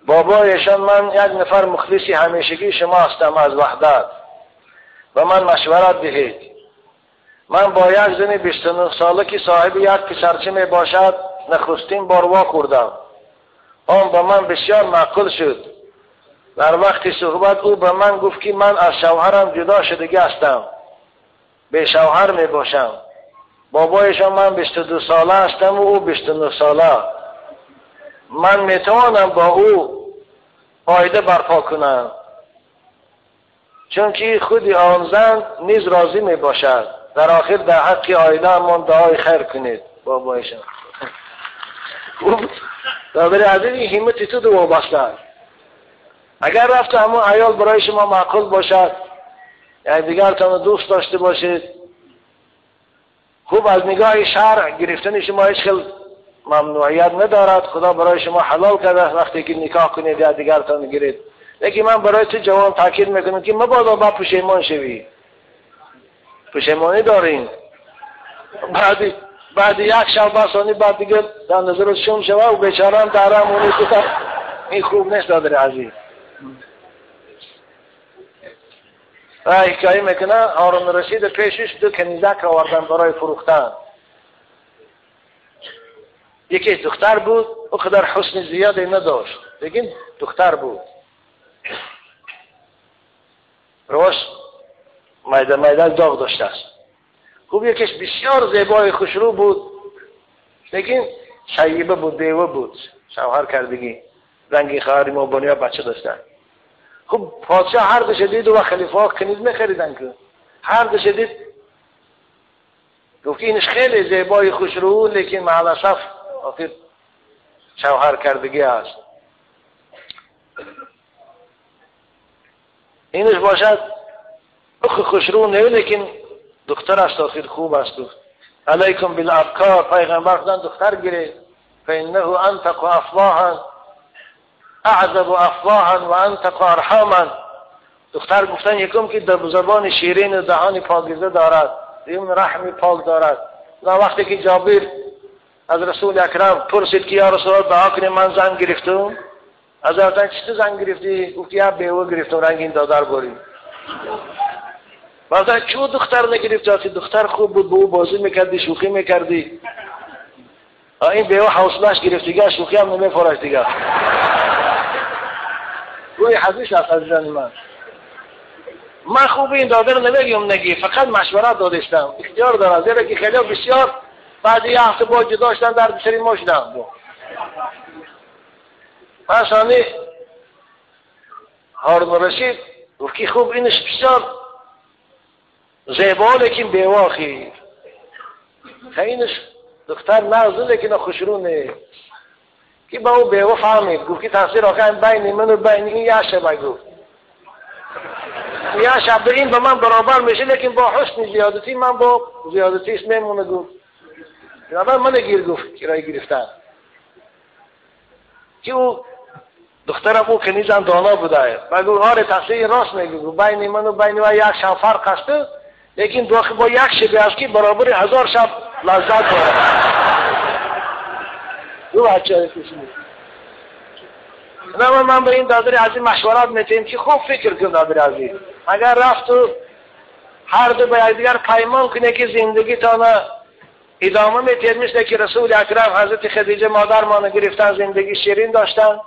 بابایشان من یک نفر مخلصی همیشگی شما هستم از وحدت و من مشورت دهید. من با یک زن 29 ساله که صاحب یک پسرچه می باشد نخستین بار وا خوردم. آن به من بسیار معقول شد. در وقت صحبت او به من گفت که من از شوهرم جدا شدگی هستم، به شوهر می باشم. بابایشان من 22 ساله هستم و او 29 ساله. من می توانم با او عایده برپا کنم، چون که خود آن زن نیز راضی می باشد. در آخر در حق عایده من دعای خیر کنید. بابایشان دادر عزیزی همت تو دو وابسته. اگر رفت همون عیال برای شما معقول باشد، یعنی دیگرتان دوست داشته باشید، خوب از نگاه شرع گرفتن شما هیچ خیلی ممنوعیت ندارد. خدا برای شما حلال کرده وقتی که نکاح کنید یا دیگرتان گیرید. لیکن من برای تو جوان تاکید میکنم که مبادا با پشیمان شوی. پشیمانی دارین بعد یک شب بسانی بعد دیگه در نظر شما شوه و بیچاران دارم اونی که این خوب نیست. دادر عزیز حکایه میکنه هارون رشید پیشش 2 کنیزک آوردن برای فروختن. یکی دختر بود، او قدر حسن زیادی نداشت، لیکن دختر بود، روش میده داغ داشته است. خوب یکیش بسیار زیبای خوشرو بود، لیکن شیبه بود، بیوه بود، شوهر کردگی، رنگی خواهر موبانیا بچه داشتن. خب پادشاه هر دو شدید و خلیفه ها کنیز میخریدن که هر دو شدید گفت اینش خیلی زیبای خوشرو، لیکن معلصف آخر شوهر کردگی است. اینش باشد خوشرو نه، لیکن دختر است آخر خوب است. علیکم بالابکار، پیغمبر خدا دختر گیره، فانه انطق افواها اعذب افواها و انطق ارحاما. دختر گفتن یکم که در زبان شیرین و دهان پاکیزه دارد، دیگه رحم پاک دارد. وقتی که جابر از رسول اکرم پرسید که یا رسول الله دعا کنیم من زن گرفتم، از گفتن چطور زن گرفتی؟ گفت یا بیوه گرفتم رنگ این دادر بریم. بعد چو دختر نگرفتی؟ دختر خوب بود، به او بازی میکردی، شوخی میکردی. این بیوه حوصله‌اش گرفتگی، شوخی هم نمیفراشت دیگه. روی حدیث است عزیزان من خوب این دادر نمیگم نگی، فقط مشورت دادشتم، اختیار دارم، زیرا که خیلی بسیار بعد یه هفته با جدا شدن در بسری ما شدم. مثلا هارون رشید گفت که خوب اینش بسیار زیبا لیکن بیوه خیر. اینش دختر نازه لیکن خوشرونه که با او بیوه فهمید. گفت که تفسیر آخر بین من و بین این یه شبه گفت یه شبه این به من برابر میشه، لیکن با حسن زیادتی من با زیادتی اسمه مونه. گفت جنابر من گیر گفت کرای گرفتن که او دخترم او کنیزم دانا بوده. و گفت آره تفسیر راست میگه، بین من و بین و یک شب فرق هسته، لیکن داخل با یک شبه است که برابر 1000 شب لذت داره. دو بچه های کشید. من به این دادر عزیز مشورت میتیم که خوب فکر کن دادر عزیز. اگر رفت و هر دو به دیگر پیمان کنه که زندگی تانه ادامه میتید، مثل که رسول اکرم حضرت خدیجه مادر مانه گرفتن زندگی شیرین داشتن،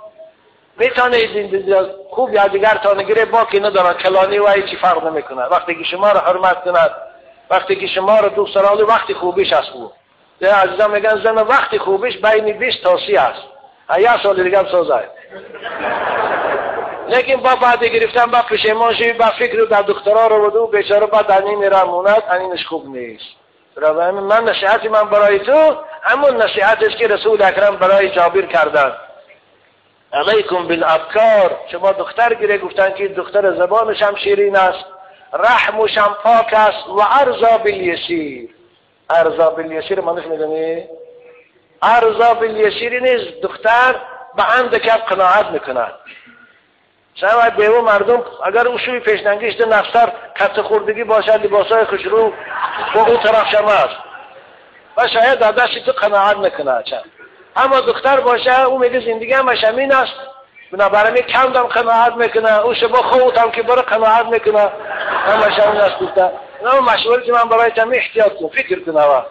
میتونه زندگی خوب یا دیگر تانه گره باقی ندارن، کلانی و هیچی فرق نمیکنه. وقتی که شما رو حرمت کند، وقتی که شما رو دوست داره، وقتی خوبیش است. بود ده عزیزان میگن زن وقتی خوبیش بین 20 تا 30 است، یه سال دیگه هم سازه. لیکن با بعد گرفتن با پشیمان شوی، با فکر در دخترها رو بدو بیچاره بعد دنی میره موند، اینش خوب نیست. برای من نصیحتی من برای تو همون نصیحتی است که رسول اکرم برای جابر کردن. علیکم بالابکار، شما دختر گیره، گفتن که دختر زبانش هم شیرین است، رحمش هم پاک است و ارزا بالیسیر. ارزا بالیسیر معنیش میدونی؟ ارزا بالیسیر نیست، دختر به اندکب قناعت میکند. شاید بیوه مردم اگر اوشوی پیشنگیشت نفسر کت خوردگی باشد، لباسای خوشرو با اون طرف شما است و شاید دادشی تو قناعت نکنه. اما دختر باشه او میگه زندگی هم شمین است، بنابراین کم دم قناعت میکنه، او شبا خوت هم که برای قناعت میکنه، همه شب این است گفته. نه مشوری که من برای تمی احتیاط کن، فکر کنه.